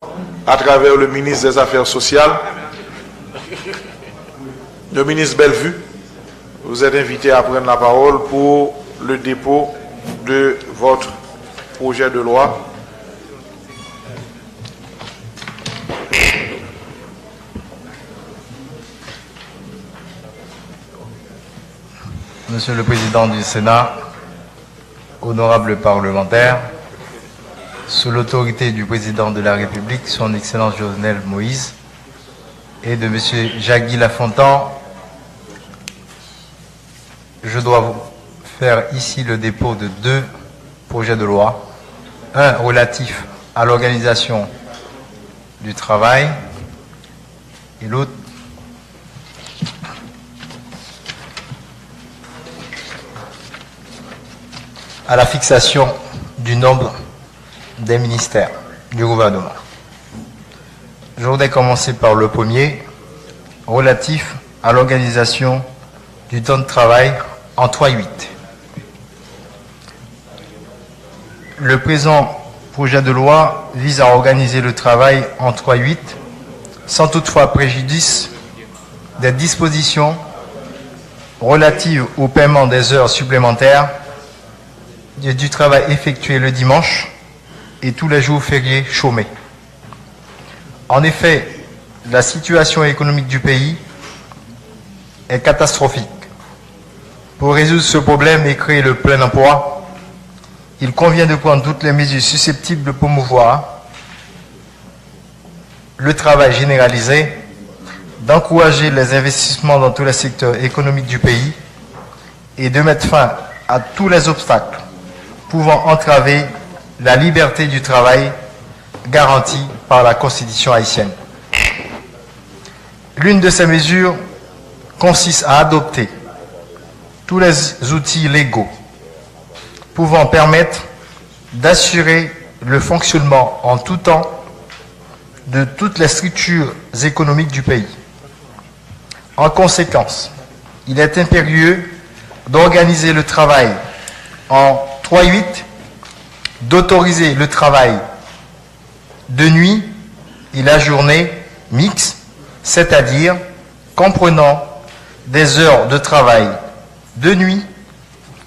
à travers le ministre des Affaires sociales, le ministre Bellevue. Vous êtes invité à prendre la parole pour le dépôt de votre projet de loi. Monsieur le Président du Sénat, honorables parlementaires, sous l'autorité du Président de la République, son Excellence Jovenel Moïse, et de Monsieur Jacques Lafontaine, je dois vous faire ici le dépôt de deux projets de loi, un relatif à l'organisation du travail et l'autre à la fixation du nombre des ministères du gouvernement. Je voudrais commencer par le premier, relatif à l'organisation du temps de travail en 3/8. Le présent projet de loi vise à organiser le travail en 3/8, sans toutefois préjudice des dispositions relatives au paiement des heures supplémentaires du travail effectué le dimanche et tous les jours fériés chômés. En effet, la situation économique du pays est catastrophique. Pour résoudre ce problème et créer le plein emploi, il convient de prendre toutes les mesures susceptibles de promouvoir le travail généralisé, d'encourager les investissements dans tous les secteurs économiques du pays et de mettre fin à tous les obstacles pouvant entraver la liberté du travail garantie par la Constitution haïtienne. L'une de ces mesures consiste à adopter tous les outils légaux pouvant permettre d'assurer le fonctionnement en tout temps de toutes les structures économiques du pays. En conséquence, il est impérieux d'organiser le travail en 3/8, d'autoriser le travail de nuit et la journée mixte, c'est-à-dire comprenant des heures de travail de nuit,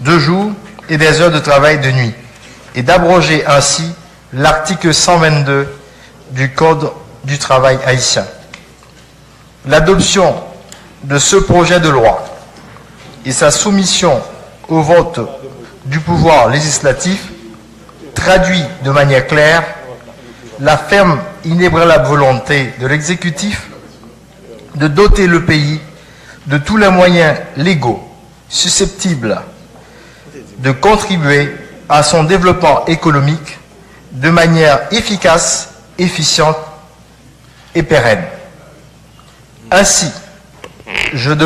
de jour et des heures de travail de nuit, et d'abroger ainsi l'article 122 du Code du travail haïtien. L'adoption de ce projet de loi et sa soumission au vote du pouvoir législatif traduit de manière claire la ferme, inébranlable volonté de l'exécutif de doter le pays de tous les moyens légaux susceptibles de contribuer à son développement économique de manière efficace, efficiente et pérenne. Ainsi, je vous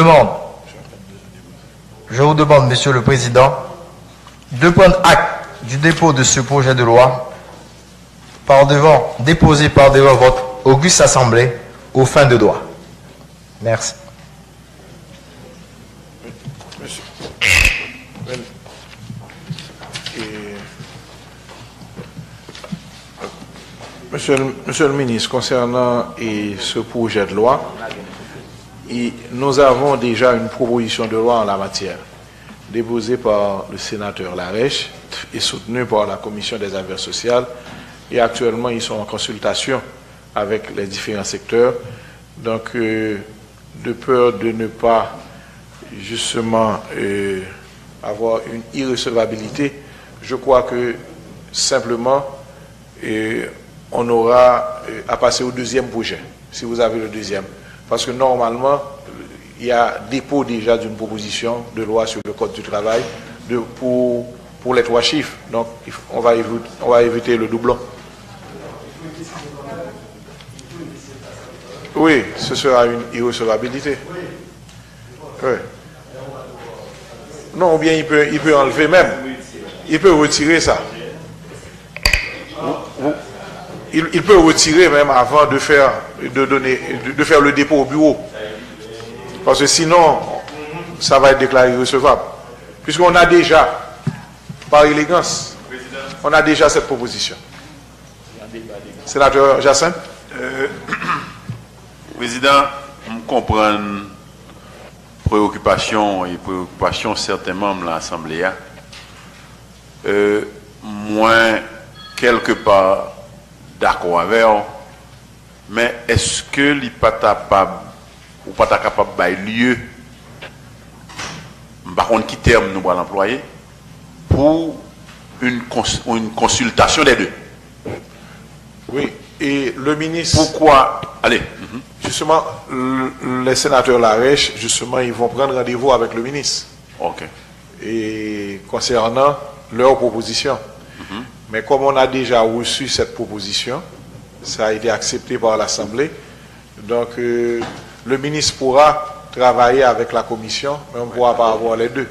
demande, Monsieur le Président, de prendre acte du dépôt de ce projet de loi déposé par devant votre auguste assemblée aux fins de droit. Merci. Monsieur le ministre, concernant ce projet de loi, nous avons déjà une proposition de loi en la matière, déposée par le sénateur Larèche et soutenue par la Commission des affaires sociales. Et actuellement, ils sont en consultation avec les différents secteurs. Donc, de peur de ne pas justement avoir une irrecevabilité, je crois que simplement on aura à passer au deuxième projet, si vous avez le deuxième. Parce que normalement, il y a dépôt déjà d'une proposition de loi sur le Code du travail pour les 3 chiffres. Donc, on va éviter le doublon. Oui, ce sera une irrecevabilité. Oui. Non, ou bien il peut enlever même. Il peut retirer ça. Il peut retirer même avant de faire le dépôt au bureau. Parce que sinon, ça va être déclaré recevable. Puisqu'on a déjà, par élégance, on a déjà cette proposition. Sénateur Jacinthe. Président, on comprend préoccupation certains membres de l'Assemblée. Moins quelque part d'accord avec, mais est-ce que l'IA pas capable ou pas capable de lieu, par contre, qui terme nous allons l'employer pour une consultation des deux? Oui, et le ministre... Pourquoi? Allez. Justement, les sénateurs Larèche, justement, ils vont prendre rendez-vous avec le ministre. Ok. Et concernant leur proposition. Mais comme on a déjà reçu cette proposition, ça a été accepté par l'Assemblée, donc le ministre pourra travailler avec la commission, mais on ne pourra pas avoir les deux.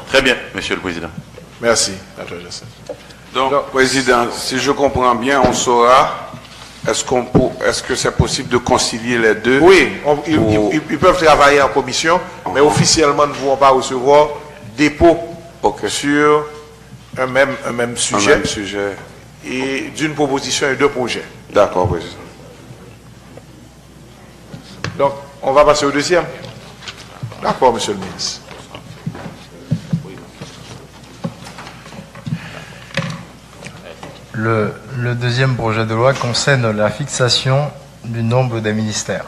Très bien, Monsieur le Président. Merci. Donc, Président, si je comprends bien, on saura, est-ce que c'est possible de concilier les deux? Oui, ils peuvent travailler en commission, mais officiellement, nous ne pouvons pas recevoir dépôt sur un même sujet, et d'une proposition et deux projets. D'accord, Président. Donc, on va passer au deuxième. D'accord, Monsieur le ministre. Le deuxième projet de loi concerne la fixation du nombre des ministères.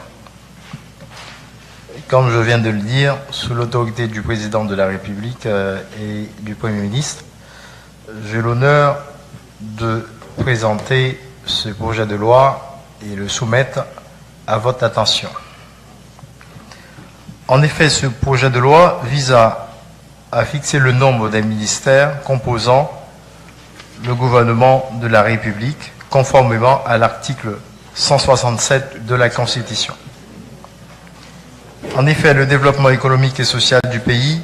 Comme je viens de le dire, sous l'autorité du président de la République et du Premier ministre, j'ai l'honneur de présenter ce projet de loi et le soumettre à votre attention. En effet, ce projet de loi vise à fixer le nombre des ministères composant le gouvernement de la République, conformément à l'article 167 de la Constitution. En effet, le développement économique et social du pays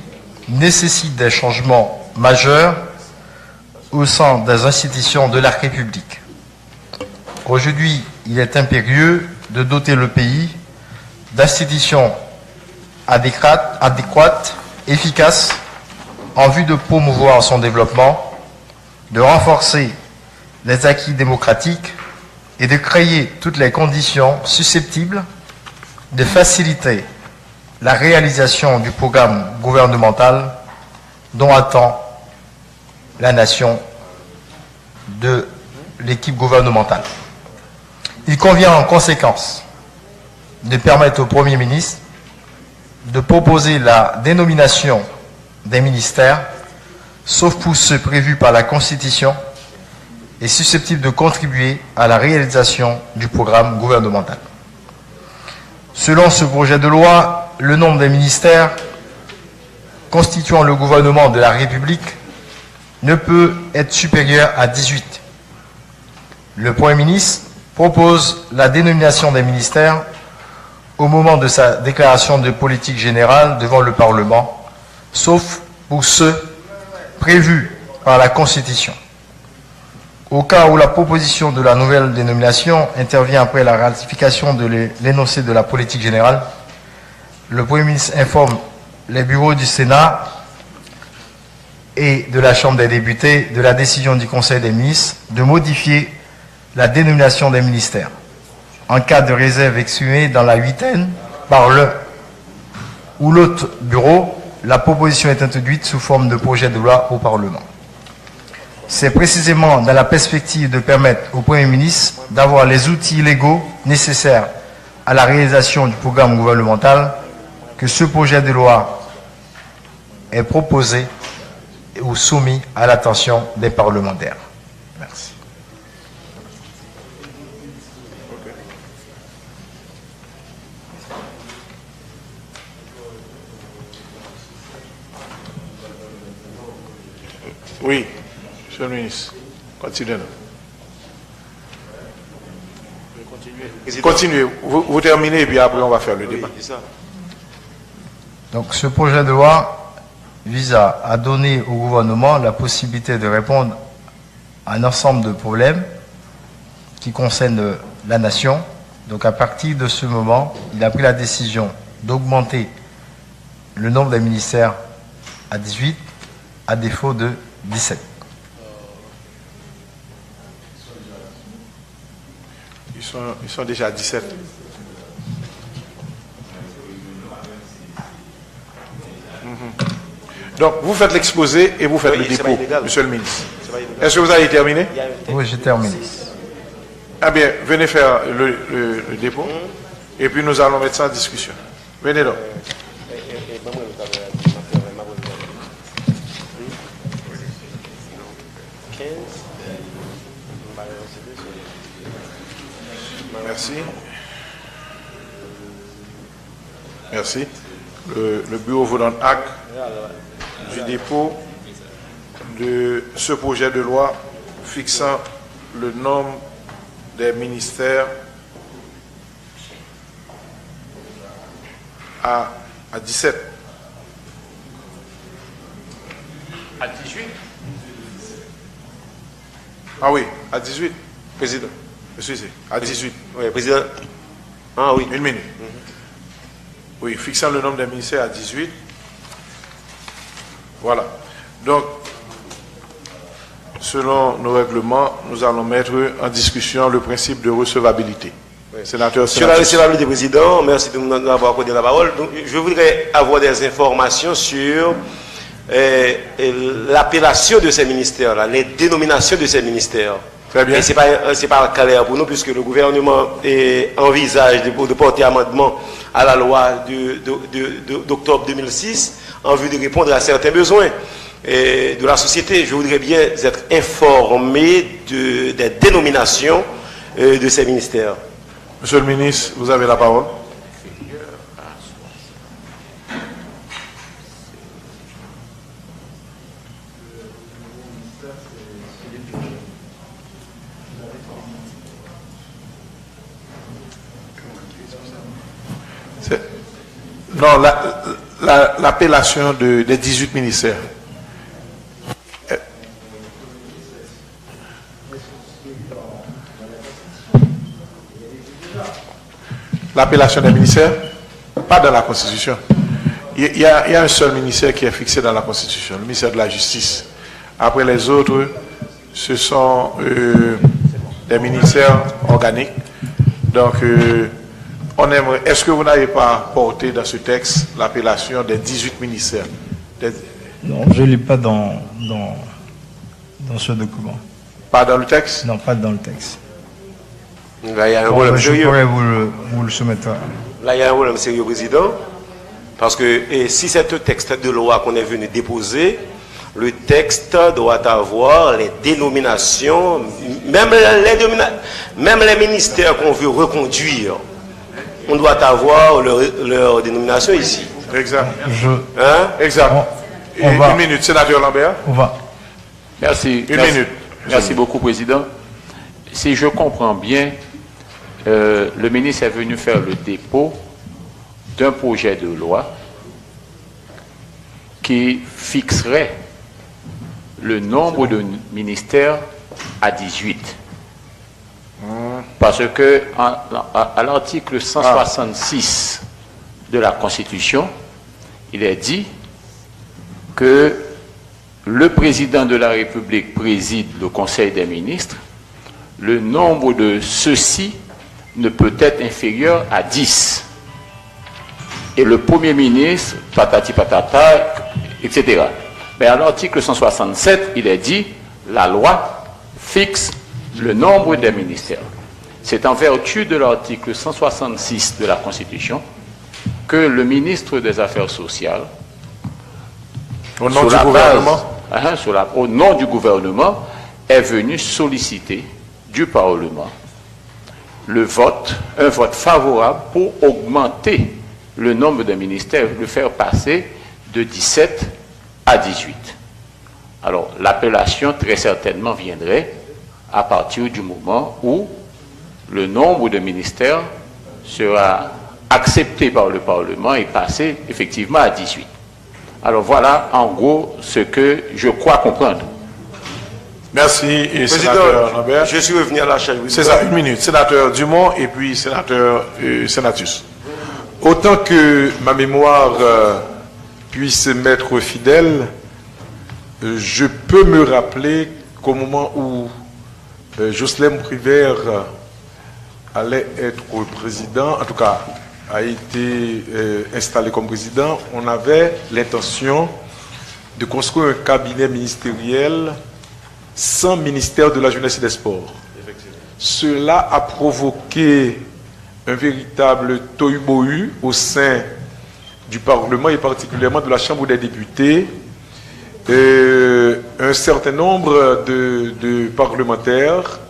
nécessite des changements majeurs au sein des institutions de la République. Aujourd'hui, il est impérieux de doter le pays d'institutions adéquates, efficaces, en vue de promouvoir son développement, de renforcer les acquis démocratiques et de créer toutes les conditions susceptibles de faciliter la réalisation du programme gouvernemental dont attend la nation de l'équipe gouvernementale. Il convient en conséquence de permettre au Premier ministre de proposer la dénomination des ministères, sauf pour ceux prévus par la Constitution et susceptibles de contribuer à la réalisation du programme gouvernemental. Selon ce projet de loi, le nombre des ministères constituant le gouvernement de la République ne peut être supérieur à 18. Le Premier ministre propose la dénomination des ministères au moment de sa déclaration de politique générale devant le Parlement, sauf pour ceux prévus par la Constitution. Au cas où la proposition de la nouvelle dénomination intervient après la ratification de l'énoncé de la politique générale, le Premier ministre informe les bureaux du Sénat et de la Chambre des députés de la décision du Conseil des ministres de modifier la dénomination des ministères. En cas de réserve exprimée dans la huitaine par l'un ou l'autre bureau, la proposition est introduite sous forme de projet de loi au Parlement. C'est précisément dans la perspective de permettre au Premier ministre d'avoir les outils légaux nécessaires à la réalisation du programme gouvernemental que ce projet de loi est proposé ou soumis à l'attention des parlementaires. Merci. Oui, Monsieur le ministre, continuez. Continuez, vous terminez et puis après on va faire le débat. Donc ce projet de loi vise à donner au gouvernement la possibilité de répondre à un ensemble de problèmes qui concernent la nation. Donc à partir de ce moment, il a pris la décision d'augmenter le nombre des ministères à 18, à défaut de 17. Ils sont déjà 17. Donc, vous faites l'exposé et vous faites le dépôt, monsieur le ministre. Est-ce que vous avez terminé? Oui, j'ai terminé. Ah bien, venez faire le dépôt et puis nous allons mettre ça en discussion. Venez donc. Merci. Merci. Le bureau vous donne acte du dépôt de ce projet de loi fixant le nombre des ministères à 17. À 18. Ah oui, à 18. Président. Excusez, à 18. Oui, président. Ah oui. Une minute. Oui, fixant le nombre des ministères à 18. Voilà. Donc, selon nos règlements, nous allons mettre en discussion le principe de recevabilité. Sénateur, Sur la recevabilité, président, merci de nous avoir accordé la parole. Donc, je voudrais avoir des informations sur l'appellation de ces ministères-là, les dénominations de ces ministères. Très bien. Et ce n'est pas clair pour nous, puisque le gouvernement envisage de porter amendement à la loi d'octobre 2006 en vue de répondre à certains besoins de la société. Je voudrais bien être informé des dénominations de ces ministères. Monsieur le ministre, vous avez la parole. Non, l'appellation des 18 ministères. L'appellation des ministères, pas dans la Constitution. Il y a un seul ministère qui est fixé dans la Constitution, le ministère de la Justice. Après les autres, ce sont des ministères organiques. Donc, on aimerait. Est-ce que vous n'avez pas porté dans ce texte l'appellation des 18 ministères? Non, je ne l'ai pas dans ce document. Pas dans le texte? Non, pas dans le texte. Là, il y a un Bon, problème je sérieux. pourrais vous le soumettre. Là, il y a un problème sérieux, président. Parce que si c'est un texte de loi qu'on est venu déposer, le texte doit avoir les dénominations, même les ministères qu'on veut reconduire, on doit avoir leur dénomination ici. Exact. Hein? Exact. Une minute, sénateur Lambert. On va. Merci. Une minute. Merci beaucoup, Président. Si je comprends bien, le ministre est venu faire le dépôt d'un projet de loi qui fixerait le nombre de ministères à 18. Parce que à l'article 166 de la Constitution, il est dit que le président de la République préside le Conseil des ministres. Le nombre de ceux-ci ne peut être inférieur à 10. Et le Premier ministre, patati patata, etc. Mais à l'article 167, il est dit, la loi fixe le nombre des ministères. C'est en vertu de l'article 166 de la Constitution que le ministre des Affaires sociales, au nom du gouvernement, au nom du gouvernement, est venu solliciter du Parlement un vote favorable pour augmenter le nombre de ministères, le faire passer de 17 à 18. Alors, l'appellation très certainement viendrait à partir du moment où le nombre de ministères sera accepté par le Parlement et passé effectivement à 18. Alors voilà en gros ce que je crois comprendre. Merci, Président, sénateur Lambert. je suis revenu à la chaîne. C'est ça, une minute. Sénateur Dumont et puis sénateur Senatus. Autant que ma mémoire puisse m'être fidèle, je peux me rappeler qu'au moment où Jocelyn Privert allait être président, en tout cas a été installé comme président, on avait l'intention de construire un cabinet ministériel sans ministère de la jeunesse et des sports. Cela a provoqué un véritable tohu-bohu au sein du Parlement et particulièrement de la Chambre des députés. Un certain nombre de parlementaires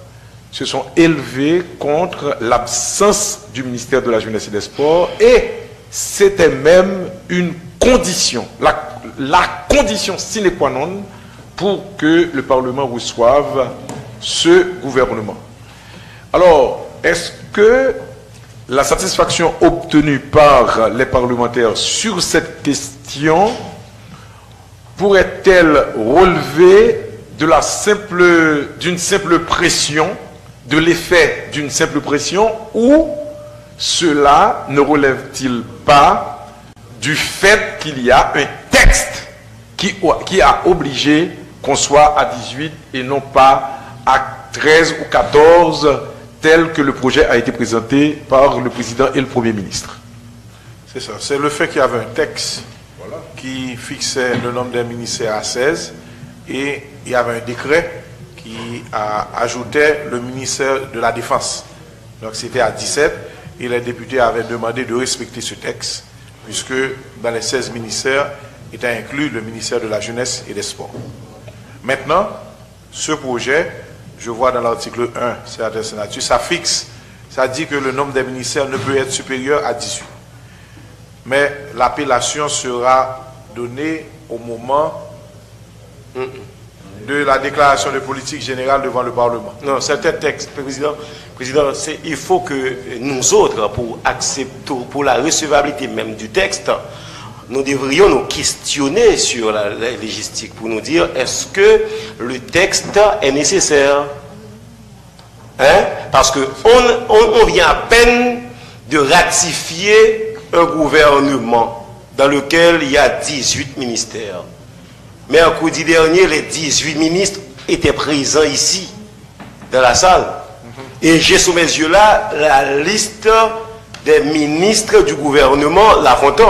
se sont élevés contre l'absence du ministère de la Jeunesse et des Sports et c'était même une condition, la condition sine qua non pour que le Parlement reçoive ce gouvernement. Alors, est-ce que la satisfaction obtenue par les parlementaires sur cette question pourrait-elle relever d'une simple pression, de l'effet d'une simple pression, ou cela ne relève-t-il pas du fait qu'il y a un texte qui a obligé qu'on soit à 18 et non pas à 13 ou 14 tel que le projet a été présenté par le président et le Premier ministre? C'est ça, c'est le fait qu'il y avait un texte qui fixait le nombre des ministères à 16 et il y avait un décret qui ajoutait le ministère de la Défense. Donc c'était à 17 et les députés avaient demandé de respecter ce texte puisque dans les 16 ministères était inclus le ministère de la Jeunesse et des Sports. Maintenant, ce projet, je vois dans l'article 1, c'est la sénature, ça dit que le nombre des ministères ne peut être supérieur à 18. Mais l'appellation sera donnée au moment de la déclaration de politique générale devant le Parlement. Non, c'est un texte, Président, il faut que nous autres, pour la recevabilité même du texte, nous devrions nous questionner sur la légistique pour nous dire est-ce que le texte est nécessaire? Parce qu'on vient à peine de ratifier un gouvernement dans lequel il y a 18 ministères. Mercredi dernier, les 18 ministres étaient présents ici, dans la salle. Et j'ai sous mes yeux là la liste des ministres du gouvernement Lafontaine.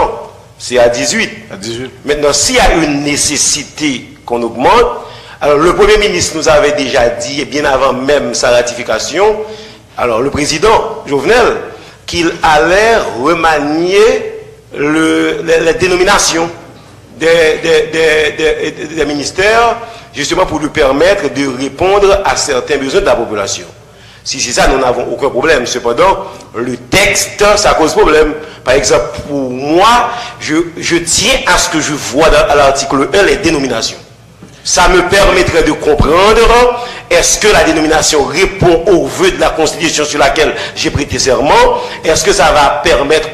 C'est à 18. À 18. Maintenant, s'il y a une nécessité qu'on augmente, alors le Premier ministre nous avait déjà dit, et bien avant même sa ratification, alors le président Jovenel, qu'il allait remanier les dénominations des ministères, justement pour lui permettre de répondre à certains besoins de la population. Si c'est ça, nous n'avons aucun problème. Cependant, le texte, ça cause problème. Par exemple, pour moi, je tiens à ce que je vois à l'article 1 les dénominations. Ça me permettrait de comprendre est-ce que la dénomination répond aux vœux de la Constitution sur laquelle j'ai prêté serment. Est-ce que ça va permettre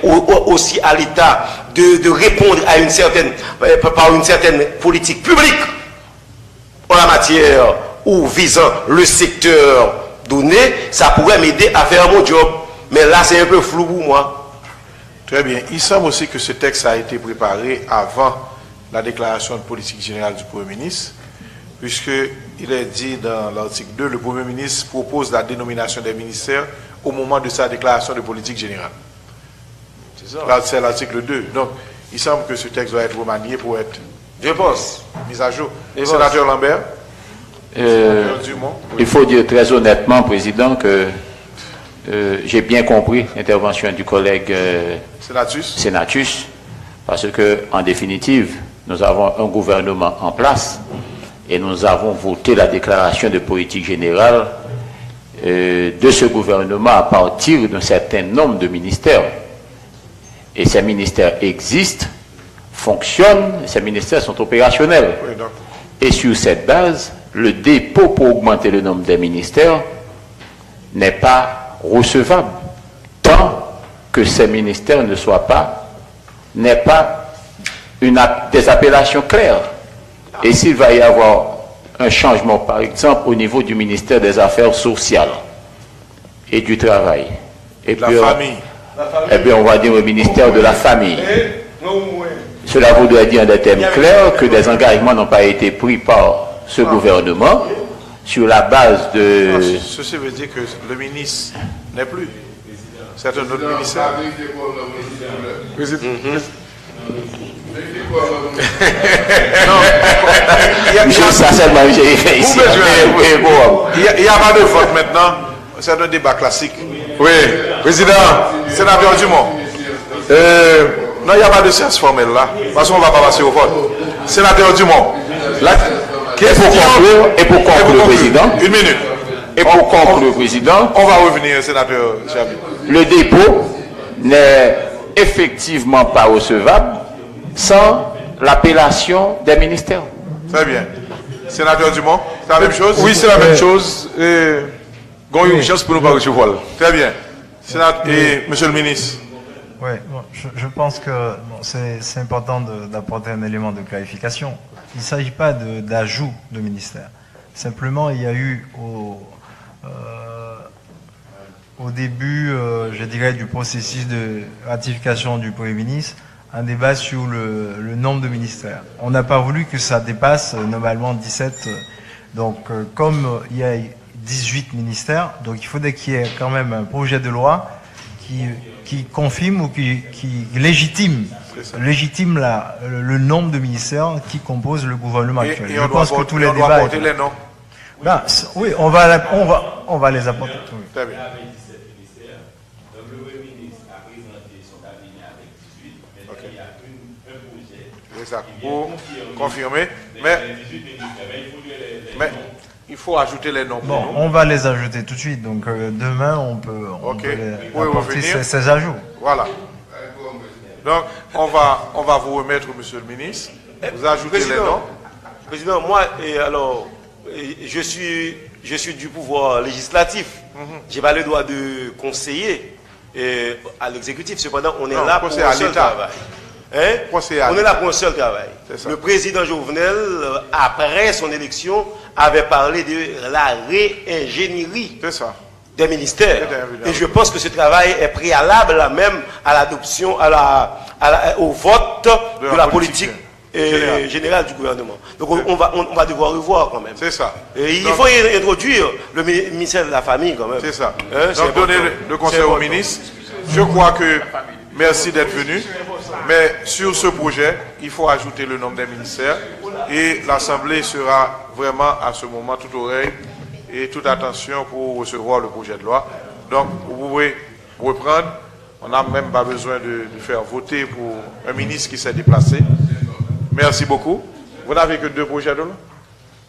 aussi à l'État de répondre à par une certaine politique publique en la matière ou visant le secteur donné. Ça pourrait m'aider à faire mon job. Mais là, c'est un peu flou pour moi. Très bien. Il semble aussi que ce texte a été préparé avant la déclaration de politique générale du Premier ministre, puisqu'il est dit dans l'article 2, le Premier ministre propose la dénomination des ministères au moment de sa déclaration de politique générale. C'est ça. Là, c'est l'article 2. Donc, il semble que ce texte doit être remanié pour être, je pense, mis à jour. Sénateur Lambert, il faut dire très honnêtement, Président, que j'ai bien compris l'intervention du collègue Senatus, parce que, en définitive, nous avons un gouvernement en place et nous avons voté la déclaration de politique générale de ce gouvernement à partir d'un certain nombre de ministères. Et ces ministères existent, fonctionnent, ces ministères sont opérationnels. Oui, et sur cette base, le dépôt pour augmenter le nombre des ministères n'est pas recevable tant que ces ministères n'est pas des appellations claires. Et s'il va y avoir un changement, par exemple, au niveau du ministère des Affaires sociales et du Travail, et puis on va dire au ministère de la Famille, cela voudrait dire en des termes clairs que des engagements n'ont pas été pris par ce gouvernement sur la base de... Ceci veut dire que le ministre n'est plus. c'est un autre ministère. Président. Il n'y a pas de vote maintenant. C'est un débat classique. Oui, président. Sénateur Dumont. Non, il n'y a pas de séance formelle là. Parce qu'on ne va pas passer au vote. Sénateur Dumont. Et pour conclure, président. Une minute. Et pour conclure, président. On va revenir, sénateur Chabi. Le dépôt n'est effectivement pas recevable sans l'appellation des ministères. Très bien. Sénateur Dumont, c'est la même chose? Oui, c'est la même chose. Gon une chance pour nous pas recevoir. Très bien. Et monsieur le ministre. Oui, bon, je pense que bon, c'est important d'apporter un élément de clarification. Il ne s'agit pas d'ajout de ministère. Simplement, il y a eu au début, je dirais, du processus de ratification du Premier ministre, un débat sur le nombre de ministères. On n'a pas voulu que ça dépasse normalement 17. Donc, comme il y a 18 ministères, donc il faudrait qu'il y ait quand même un projet de loi qui confirme ou qui légitime le nombre de ministères qui composent le gouvernement actuel. Je pense que tous les débats... apporter les noms. Ben, oui, on va les apporter. Oui. Très bien. Exact. Pour confirmer. Mais il faut ajouter les noms. Bon, on va les ajouter tout de suite. Donc demain, on peut apporter ces ajouts. Voilà. Donc, on va vous remettre, monsieur le ministre. Vous ajoutez les noms. Président, moi, je suis du pouvoir législatif. Je n'ai pas le droit de conseiller à l'exécutif. Cependant, on est là pour un seul travail. On est là pour un seul travail. Le président Jovenel, après son élection, avait parlé de la réingénierie des ministères. Et je pense que ce travail est préalable même à l'adoption, au vote de la politique générale du gouvernement. Donc on va devoir revoir quand même. C'est ça. Et il faut introduire le ministère de la famille quand même. C'est ça. Donc donner le conseil au ministre. Je crois que merci d'être venu. Mais sur ce projet, il faut ajouter le nombre des ministères et l'Assemblée sera vraiment à ce moment toute oreille et toute attention pour recevoir le projet de loi. Donc, vous pouvez reprendre. On n'a même pas besoin de faire voter pour un ministre qui s'est déplacé. Merci beaucoup. Vous n'avez que 2 projets de loi?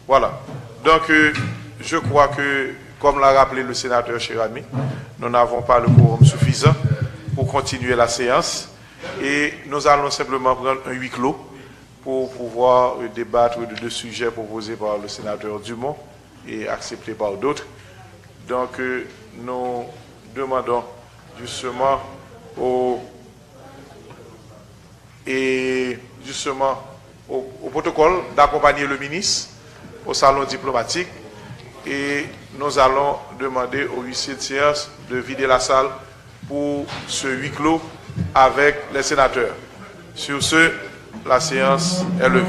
Voilà. Donc, je crois que, comme l'a rappelé le sénateur Chérami, nous n'avons pas le quorum suffisant pour continuer la séance. Et nous allons simplement prendre un huis clos pour pouvoir débattre de 2 sujets proposés par le sénateur Dumont et acceptés par d'autres. Donc, nous demandons justement au protocole d'accompagner le ministre au salon diplomatique et nous allons demander au huissier de séance de vider la salle pour ce huis clos avec les sénateurs. Sur ce, la séance est levée.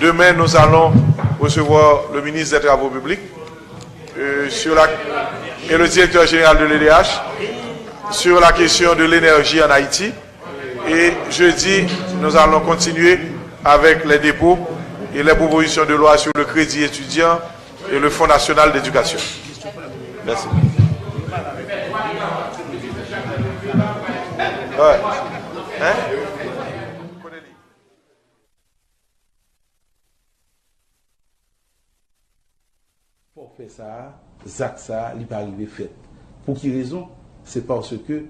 Demain, nous allons recevoir le ministre des Travaux publics et le directeur général de l'EDH sur la question de l'énergie en Haïti. Et jeudi, nous allons continuer avec les dépôts et les propositions de loi sur le crédit étudiant et le Fonds national d'éducation. Merci. Ouais. Pour faire ça, Zach ça, il n'est pas arrivé fait. Pour qui raison? C'est parce que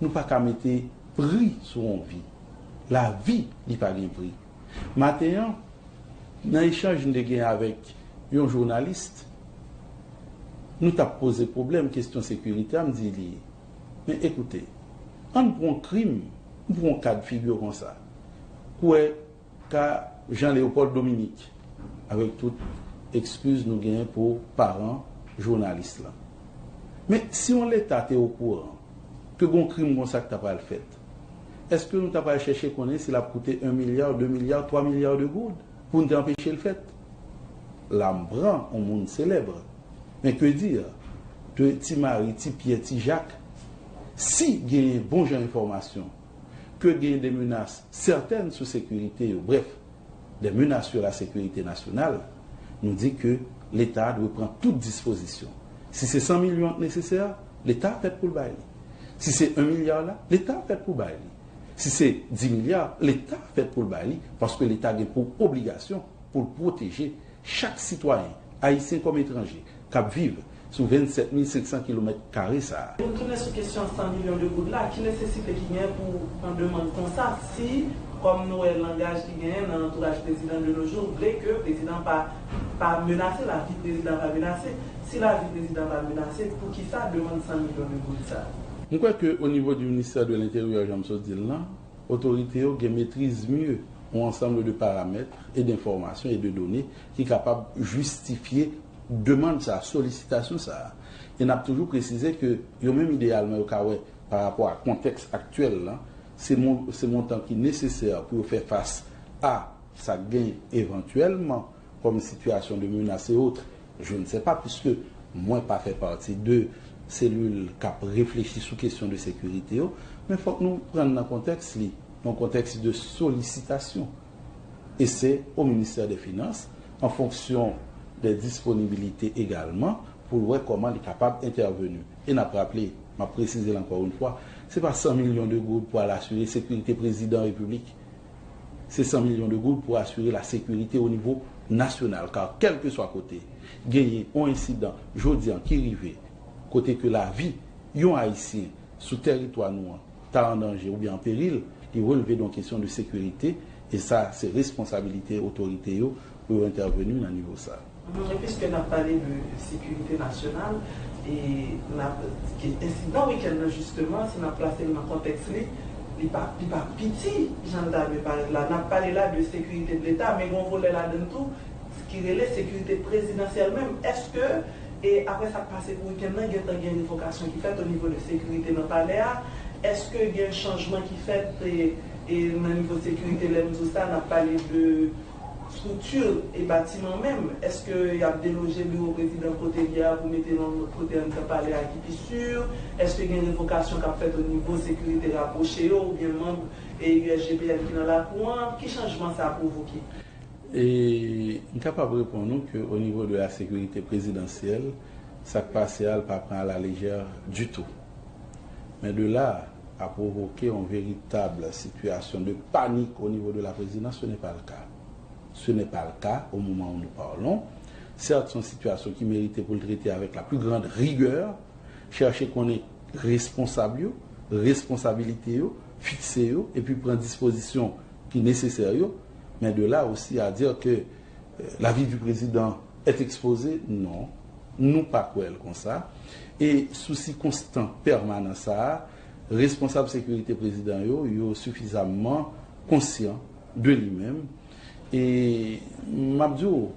nous pas qu'à mettre prix sur une vie. La vie n'est pas un prix. Maintenant, dans l'échange de gain avec un journaliste, nous t'avons posé problème, question sécurité, me dit, mais écoutez, on prend un crime, on prend un cas de figure comme ça. Quoi, cas Jean-Léopold Dominique, avec toute excuse nous gagnons pour parents journalistes là. Mais si on l'État est au courant que bon crime comme ça que tu n'as pas le fait, est-ce que nous n'avons pas cherché qu'on ait s'il a coûté 1 milliard, 2 milliards, 3 milliards de gouttes pour nous empêcher le fait? L'embran, on monde célèbre. Mais que dire? de ti Marie, ti Pierre, ti Jacques, si il y a bon genre d'information, que il y a des menaces certaines sur la sécurité, bref, des menaces sur la sécurité nationale, nous dit que l'État doit prendre toute disposition. Si c'est 100 millions nécessaires, l'État fait pour le bail. Si c'est 1 milliard là, l'État fait pour le bail. Si c'est 10 milliards, l'État fait pour le bail, parce que l'État a pour obligation pour protéger chaque citoyen, haïtien comme étranger, qui vivent sur 27 500 km ça. Vous tournez sur la question de 100 millions de gouttes là, qui nécessite qu'il y ait pour un demande comme ça, si, comme nous, le langage qui gagne dans l'entourage président de nos jours, voulait que le président pas menacer, la vie du président va menacer. Si la vie du président va menacer, pour qui ça demande 100 millions de gouttes ça? Je crois qu'au niveau du ministère de l'Intérieur, Jean-Michel Dillan, l'autorité maîtrise mieux un ensemble de paramètres et d'informations et de données qui est capable de justifier demande ça, sollicitation ça. Et on a toujours précisé que, même idéalement, par rapport au contexte actuel, c'est montant qui est nécessaire pour faire face à sa gain éventuellement comme situation de menace et autres. Je ne sais pas, puisque moi, pas fait partie de cellules qui réfléchissent sur question de sécurité, mais il faut que nous prenions un contexte de sollicitation. Et c'est au ministère des Finances, en fonction des disponibilités également, pour voir comment il est capable d'intervenir. Et n'a pas rappelé, m'a précisé encore une fois, ce n'est pas 100 millions de gouttes pour assurer la sécurité président de la République. C'est 100 millions de gouttes pour assurer la sécurité au niveau national. Car quel que soit côté, gagner un incident, jeudi qui arrive, côté que la vie, yon haïtien, sous territoire noir, est en danger ou bien en péril, il relever donc question de sécurité. Et ça, c'est responsabilité autorité pour intervenir dans le niveau ça. Et puisque nous avons parlé de sécurité nationale, et incident week-end justement, si nous avons placé dans le contexte, il n'y a pas pitié, j'en avais parlé là. Nous avons parlé là de sécurité de l'État, mais on voulait là dans tout, ce qui relève sécurité présidentielle même. Est-ce que, et après ça passé pour le week-end, il y a une révocation qui fait au niveau de sécurité dans le palais, est-ce qu'il y a un changement qui fait et au niveau de sécurité, tout ça, on a parlé de structure et bâtiment même. Est-ce qu'il y a délogé le bureau président côté pour mettre dans le côté un palais à qui sûr? Est-ce qu'il y a une révocation qui a fait au niveau de sécurité rapproché ou bien membre et USGPN qui dans la courant? Quel changement ça a provoqué? Et je suis capable de répondre qu'au niveau de la sécurité présidentielle, ça passe pas prendre à la légère du tout. Mais de là à provoquer une véritable situation de panique au niveau de la présidence, ce n'est pas le cas. Ce n'est pas le cas au moment où nous parlons. Certes, ce sont situations qui méritaient pour le traiter avec la plus grande rigueur, chercher qu'on est responsable, responsabilité, fixer, et puis prendre disposition qui est nécessaire. Mais de là aussi à dire que la vie du président est exposée, non. Nous pas quoi comme ça. Et souci constant, permanent, ça, responsable sécurité président, yo suffisamment conscient de lui-même. Et Mabdou,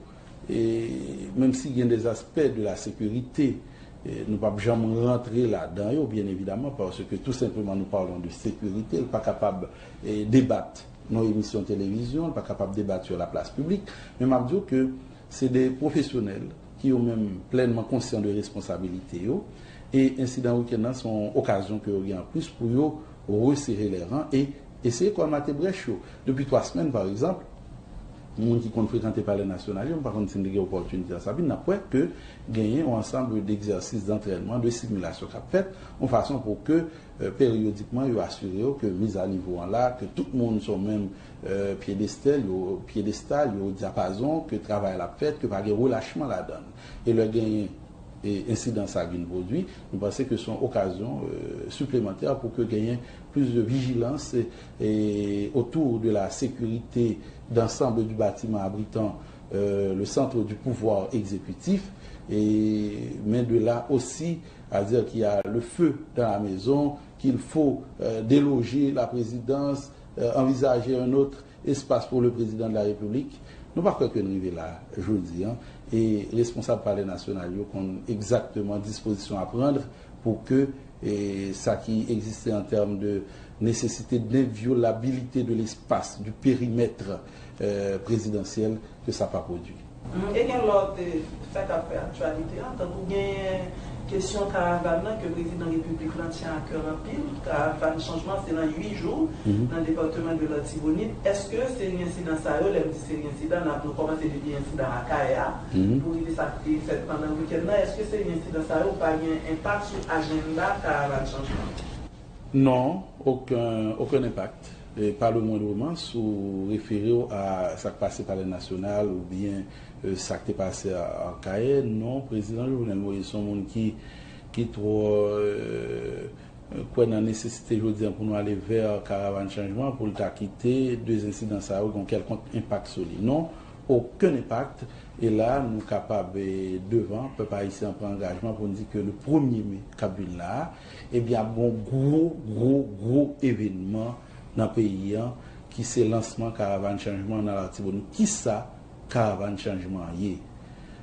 même s'il y a des aspects de la sécurité, nous ne pouvons pas jamais rentrer là-dedans, bien évidemment, parce que tout simplement nous parlons de sécurité, nous ne sommes pas capables de débattre nos émissions de télévision, nous ne sommes pas capables de débattre sur la place publique. Mais Mabdou, que c'est des professionnels qui ont même pleinement conscients de responsabilité. Et incidents week-end sont occasions que vous en plus pour vous resserrer les rangs et essayer de combattre brèche. Depuis 3 semaines, par exemple, les gens qui ont fréquenté par les nationales, par contre, c'est une opportunité à Sabine, n'a pas que gagner un ensemble d'exercices d'entraînement, de simulation qu'a fait, en façon pour que périodiquement, ils assurent que mise à niveau en là, que tout le monde soit même piédestal, au diapason, que le travail l'a fait, que pas de relâchement la donne. Et le gagner et incidents à produit, nous pensons que ce sont occasions supplémentaires pour que gagner plus de vigilance et autour de la sécurité d'ensemble du bâtiment abritant le centre du pouvoir exécutif, mais de là aussi à dire qu'il y a le feu dans la maison, qu'il faut déloger la présidence, envisager un autre espace pour le président de la République. Nous ne pouvons pas arriver là, je dis, et les responsables par les nationaux ont exactement disposition à prendre pour que ça qui existait en termes de nécessité d'inviolabilité de l'espace, du périmètre présidentiel, que ça n'a pas produit. Et il y a l'autre fait après actualité, tant que question caravane que le président de la République tient à cœur en pile. Caravane changement, c'est dans 8 jours dans le département de l'Artibonite. Est-ce que c'est un incident ça, c'est un incident, on a commencé depuis un incident à Kaya, pour lui ça fait pendant le week-end. Est-ce que c'est un incident ça ou pas un impact sur l'agenda caravane changement? Non, aucun impact. Et pas le moindrement sous référé à ce qui passé par les nationales ou bien ce qui est passé à Kaye. Non, président Jovenel Moïse, son monde qui trop quoi dans la nécessité je dis pour nous aller vers caravane changement pour le quitter deux incidents ça ont quelconque impact sur lui. Non, aucun impact. Et là, nous sommes capables devant, peuple haïtien prend engagement pour nous dire que le 1er mai, Kabul là, eh bien, bon gros événement dans le pays qui c'est le lancement caravane changement dans l'Artibonite. Qui ça, caravane changement y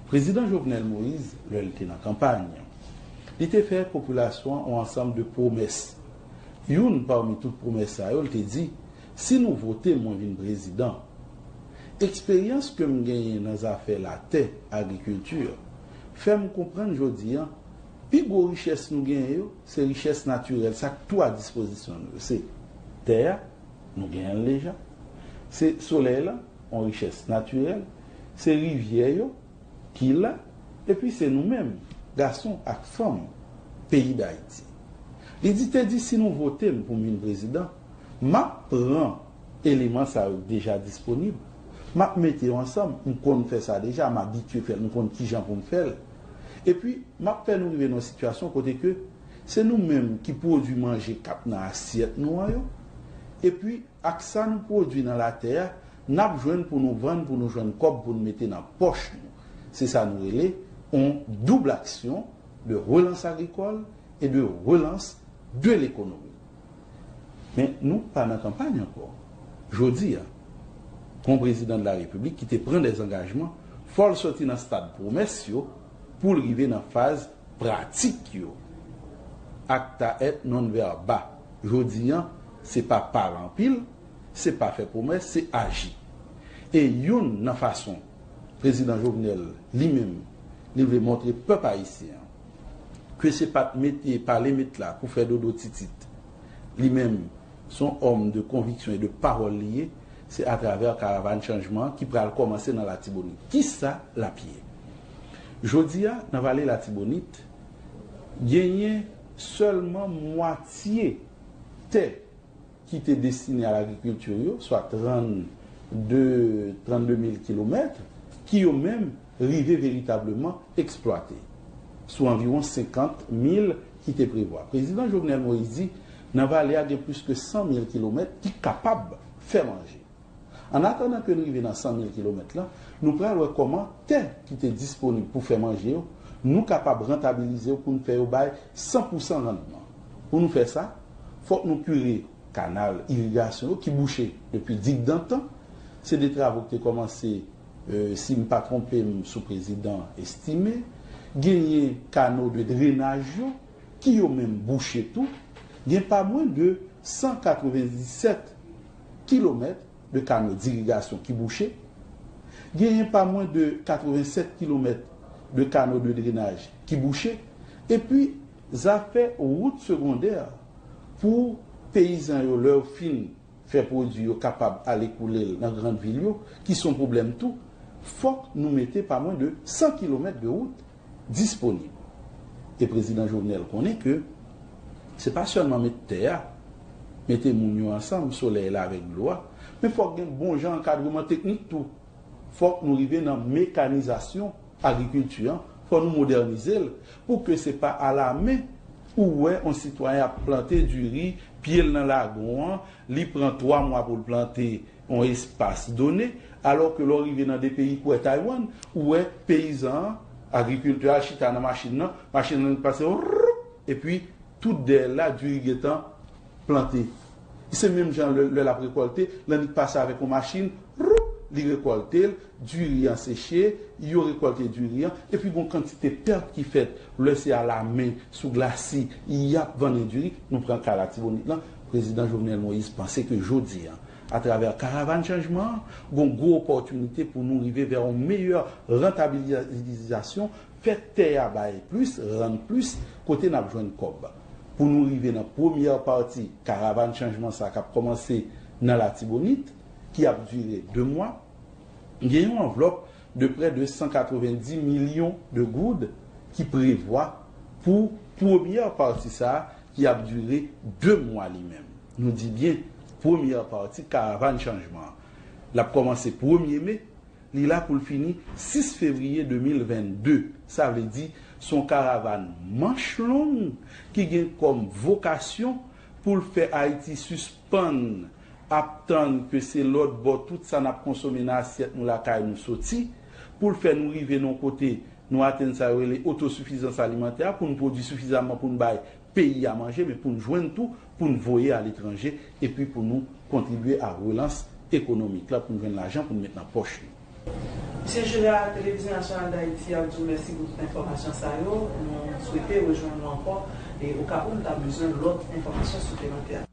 président Jovenel Moïse, il était dans la campagne. Il était fait population un ensemble de promesses. Une parmi toutes les promesses, il te dit, si nous votons mon président, expérience que je gagne dans les affaires la terre, agriculture, fait me comprendre aujourd'hui, plus gros richesse nous gagnons, c'est richesse naturelle, ça tout à disposition. C'est terre, nous gagnons déjà. C'est soleil là, en richesse naturelle. C'est rivière qui là. Et puis c'est nous-mêmes, garçons et femmes, pays d'Haïti. Il dit si nous votons pour mon président, ma prend éléments ça déjà disponible. Ma mettez ensemble, nous connaissons faire ça déjà, m'habitué faire, nous connaissons qui gens pour me faire. Et puis, ma fait nous arriver dans une situation côté que c'est nous-mêmes qui produisons manger cap dans l'assiette nous. Et puis, avec ça, nous produisons dans la terre, nous avons pour nous vendre, pour nous joindre comme pour nous mettre dans la poche. C'est ça nous relais, on double action de relance agricole et de relance de l'économie. Mais nous, pas dans la campagne encore. Je dis, comme président de la République, qui te prend des engagements, il faut sortir dans le stade promesse pour arriver dans la phase pratique. Acta et non verba. Je dis, ce n'est pas parler en pile, ce n'est pas faire promesse, c'est agir. Et une façon, le président Jovenel lui-même, il veut montrer au peuple haïtien que ce n'est pas parler mettre là pour faire dodo titit. Lui-même, son homme de conviction et de parole liée, c'est à travers caravane changement qui pourra commencer dans la Tibonite. Qui ça la pied? Jodia, dans la vallée de la Tibonite, gagné seulement moitié terre qui était destinée à l'agriculture, soit 32 000 km, qui ont même arrivé véritablement exploité, soit environ 50 000 qui étaient prévus. Le président Jovenel Moïse dit, dans la vallée, il y a plus que 100 000 km qui sont capables de faire manger. En attendant que nous arrivions dans 100 000 km là, nous prenons comment terre qui était disponible pour faire manger, nous sommes capables de rentabiliser pour nous faire 100% rendement. Pour nous faire ça, il faut que nous curer canal, irrigation qui bouchait depuis 10 ans. C'est des travaux qui ont commencé, si je ne me pas trompé, sous président estimé, gagner canaux de drainage qui ont même bouché tout. Il n'y a pas moins de 197 km de canaux d'irrigation qui bouchaient. Il n'y a pas moins de 87 km de canaux de drainage qui bouchaient. Et puis, ça fait route secondaire pour paysans leur fin faire produits capables d'aller couler dans grande ville qui sont problème tout. Faut que nous mettions pas moins de 100 km de route disponible. Et le président Jovenel connaît que ce n'est pas seulement mettre terre, mettre mounions ensemble, soleil là avec loi, mais il faut qu'il y ait un bon genre encadrement technique tout. Il faut que nous arrivions dans la mécanisation agriculture, il faut nous moderniser pour que ce n'est pas à la main où un citoyen a planté du riz, pied dans la lagon, il prend 3 mois pour le planter en espace donné, alors que l'on arrive dans des pays comme Taïwan, où un paysan, agriculteur, chita dans la machine passe, et puis tout de là, du riz étant planté. C'est même gens la récolté, l'année passe avec une machine, il récolte du riz en séché, il récolte du riz, et puis une quantité de perte qui fait, le c'est à la main, sous glacis, il y a vendu du riz, nous prenons qu'à la Tibonite là, le président Jovenel Moïse pensait que jeudi, à travers Caravane Changement, une grosse opportunité pour nous arriver vers une meilleure rentabilisation, faire terre plus, rendre plus, côté n'a besoin de cob. Pour nous arriver dans la première partie, Caravane Changement, ça a commencé dans la Tibonite, qui a duré 2 mois. Il y a une enveloppe de près de 190 millions de gouttes qui prévoit pour première partie ça, qui a duré 2 mois lui-même. Nous dit bien, première partie, Caravane Changement. La commencé 1er mai, il a pour le finir 6 février 2022. Ça veut dire son caravane manche longue qui a comme vocation pour faire Haïti suspendre, attendre que c'est l'autre bord, tout ça n'a consommé dans l'assiette, nous la caille nous sorti, pour faire nous arriver de nos côtés, nous atteindre ça l'autosuffisance alimentaire, pour nous produire suffisamment pour nous bailler pays à manger, mais pour nous joindre tout, pour nous voyer à l'étranger, et puis pour nous contribuer à la relance économique, là, pour nous joindre l'argent, pour nous mettre dans la poche. Monsieur Jules, la télévision nationale d'Haïti a dit merci pour toute l'information. Nous souhaitons rejoindre encore et au cas où nous avons besoin d'autres informations supplémentaires.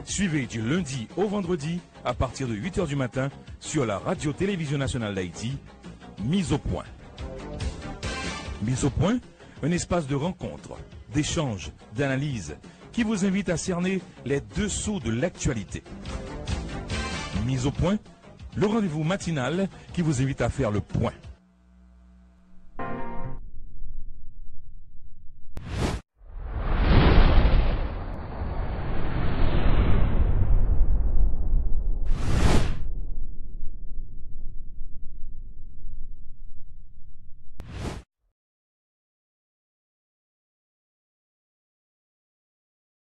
Suivez du lundi au vendredi à partir de 8h du matin sur la radio-télévision nationale d'Haïti, Mise au point. Mise au point, un espace de rencontre, d'échange, d'analyse qui vous invite à cerner les dessous de l'actualité. Mise au point, le rendez-vous matinal qui vous invite à faire le point.